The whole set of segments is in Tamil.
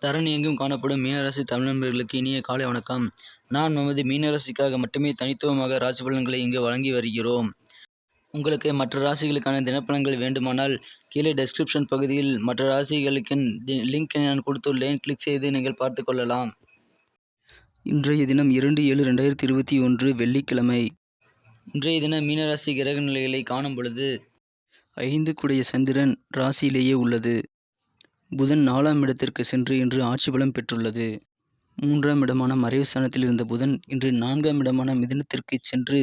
தரணி எங்கும் காணப்படும் மீனராசி தமிழ் நண்பர்களுக்கு இனிய காலை வணக்கம். நான் நமது மீனராசிக்காக மட்டுமே தனித்துவமாக ராசி பலன்களை இங்கு வழங்கி வருகிறோம். உங்களுக்கு மற்ற ராசிகளுக்கான தினப்பலன்கள் வேண்டுமானால் கீழே டெஸ்கிரிப்ஷன் பகுதியில் மற்ற ராசிகளுக்கு லிங்க் நான் கொடுத்துள்ளேன். கிளிக் செய்து நீங்கள் பார்த்து கொள்ளலாம். இன்றைய தினம் 2/7/2021 வெள்ளிக்கிழமை. இன்றைய தினம் மீனராசி கிரக நிலைகளை காணும் பொழுது 5 குடைய சந்திரன் ராசியிலேயே உள்ளது. புதன் 4ஆம் இடத்திற்கு சென்று இன்று ஆட்சி பலம் பெற்றுள்ளது. 3ஆம் இடமான மறைவு ஸ்தானத்தில் இருந்த புதன் இன்று 4ஆம் இடமான மிதுனத்திற்கு சென்று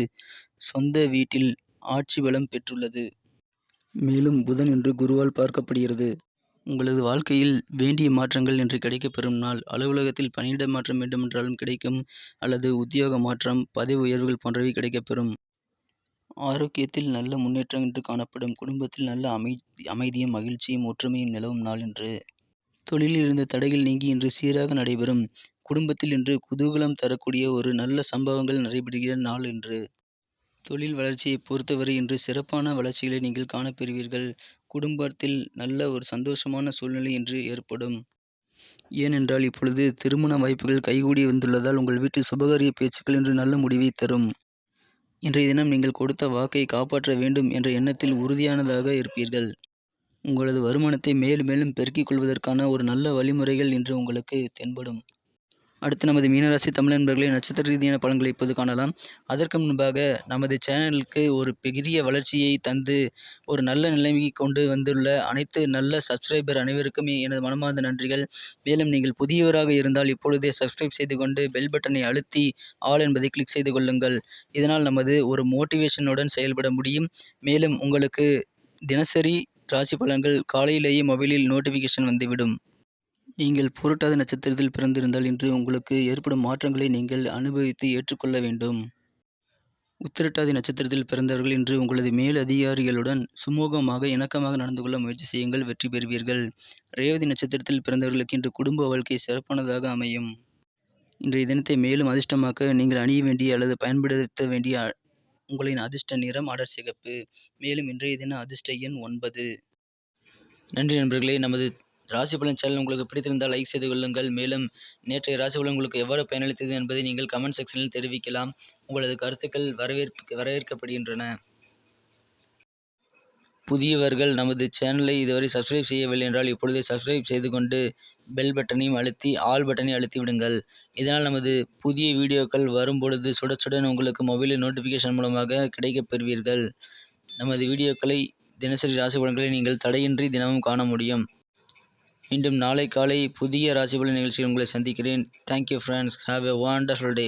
சொந்த வீட்டில் ஆட்சி பலம் பெற்றுள்ளது. மேலும் புதன் இன்று குருவால் பார்க்கப்படுகிறது. உங்களது வாழ்க்கையில் வேண்டிய மாற்றங்கள் இன்று கிடைக்கப்பெறும் நாள். அலுவலகத்தில் பணியிட மாற்றம் வேண்டுமென்றாலும் கிடைக்கும், அல்லது உத்தியோக மாற்றம், பதவி உயர்வுகள் போன்றவை கிடைக்கப்பெறும். ஆரோக்கியத்தில் நல்ல முன்னேற்றம் இன்று காணப்படும். குடும்பத்தில் நல்ல அமைதியும் மகிழ்ச்சியும் ஒற்றுமையும் நிலவும் நாள் இன்று. தொழிலில் இருந்த தடைகள் நீங்கி இன்று சீராக நடைபெறும். குடும்பத்தில் இன்று குதூகலம் தரக்கூடிய ஒரு நல்ல சம்பவங்கள் நடைபெறுகிற நாள் இன்று. தொழில் வளர்ச்சியை பொறுத்தவரை இன்று சிறப்பான வளர்ச்சிகளை நீங்கள் காணப்பெறுவீர்கள். குடும்பத்தில் நல்ல ஒரு சந்தோஷமான சூழ்நிலை இன்று ஏற்படும். ஏனென்றால் இப்பொழுது திருமண வாய்ப்புகள் கைகூடி வந்துள்ளதால் உங்கள் வீட்டில் சுபகாரிய பேச்சுக்கள் இன்று நல்ல முடிவை தரும். இன்றைய தினம் நீங்கள் கொடுத்த வாக்கை காப்பாற்ற வேண்டும் என்ற எண்ணத்தில் உறுதியானதாக இருப்பீர்கள். உங்களது வருமானத்தை மேலும் மேலும் பெருக்கிக் கொள்வதற்கான ஒரு நல்ல வழிமுறைகள் இன்று உங்களுக்கு தென்படும். அடுத்து நமது மீனராசி தமிழ் நண்பர்களை நட்சத்திர ரீதியான பலன்களை இப்போது காணலாம். அதற்கு முன்பாக நமது சேனலுக்கு ஒரு பெரிய வளர்ச்சியை தந்து ஒரு நல்ல நிலைமைக்கு கொண்டு வந்துள்ள அனைத்து நல்ல சப்ஸ்கிரைபர் அனைவருக்கும் எனது மனமார்ந்த நன்றிகள். மேலும் நீங்கள் புதியவராக இருந்தால் இப்பொழுதே சப்ஸ்கிரைப் செய்து கொண்டு பெல் பட்டனை அழுத்தி ஆல் என்பதை கிளிக் செய்து கொள்ளுங்கள். இதனால் நமது ஒரு மோட்டிவேஷனுடன் செயல்பட முடியும். மேலும் உங்களுக்கு தினசரி ராசி பலன்கள் காலையிலேயே மொபைலில் நோட்டிஃபிகேஷன் வந்துவிடும். நீங்கள் புரட்டாதி நட்சத்திரத்தில் பிறந்திருந்தால் இன்று உங்களுக்கு ஏற்படும் மாற்றங்களை நீங்கள் அனுபவித்து ஏற்றுக்கொள்ள வேண்டும். உத்திரட்டாதி நட்சத்திரத்தில் பிறந்தவர்கள் இன்று உங்களது மேல் அதிகாரிகளுடன் சுமூகமாக இணக்கமாக நடந்து கொள்ள முயற்சி செய்யுங்கள், வெற்றி பெறுவீர்கள். ரேவதி நட்சத்திரத்தில் பிறந்தவர்களுக்கு இன்று குடும்ப வாழ்க்கை சிறப்பானதாக அமையும். இன்றைய தினத்தை மேலும் அதிர்ஷ்டமாக்க நீங்கள் அணிய வேண்டிய அல்லது பயன்படுத்த வேண்டிய உங்களின் அதிர்ஷ்ட நிறம் அடர் சிகப்பு. மேலும் இன்றைய தின அதிர்ஷ்ட எண் 9. நன்றி நண்பர்களே. நமது ராசி பலன் சேனல் உங்களுக்கு பிடித்திருந்தால் லைக் செய்து கொள்ளுங்கள். மேலும் நேற்றைய ராசி பலன் உங்களுக்கு எவ்வாறு பயனளித்தது என்பதை நீங்கள் கமெண்ட் செக்ஷனில் தெரிவிக்கலாம். உங்களது கருத்துக்கள் வரவேற்கப்படுகின்றன. புதியவர்கள் நமது சேனலை இதுவரை சப்ஸ்கிரைப் செய்யவில்லை என்றால் இப்பொழுதே சப்ஸ்கிரைப் செய்து கொண்டு பெல் பட்டனையும் அழுத்தி ஆல் பட்டனை அழுத்தி விடுங்கள். இதனால் நமது புதிய வீடியோக்கள் வரும்பொழுது சுடச்சுடன் உங்களுக்கு மொபைலில் நோட்டிஃபிகேஷன் மூலமாக கிடைக்கப் பெறுவீர்கள். நமது வீடியோக்களை தினசரி ராசி பலன்களை நீங்கள் தடையின்றி தினமும் காண முடியும். மீண்டும் நாளை காலை புதிய ராசி பலன் நிகழ்ச்சியில் உங்களை சந்திக்கிறேன். Thank you friends. Have a wonderful day.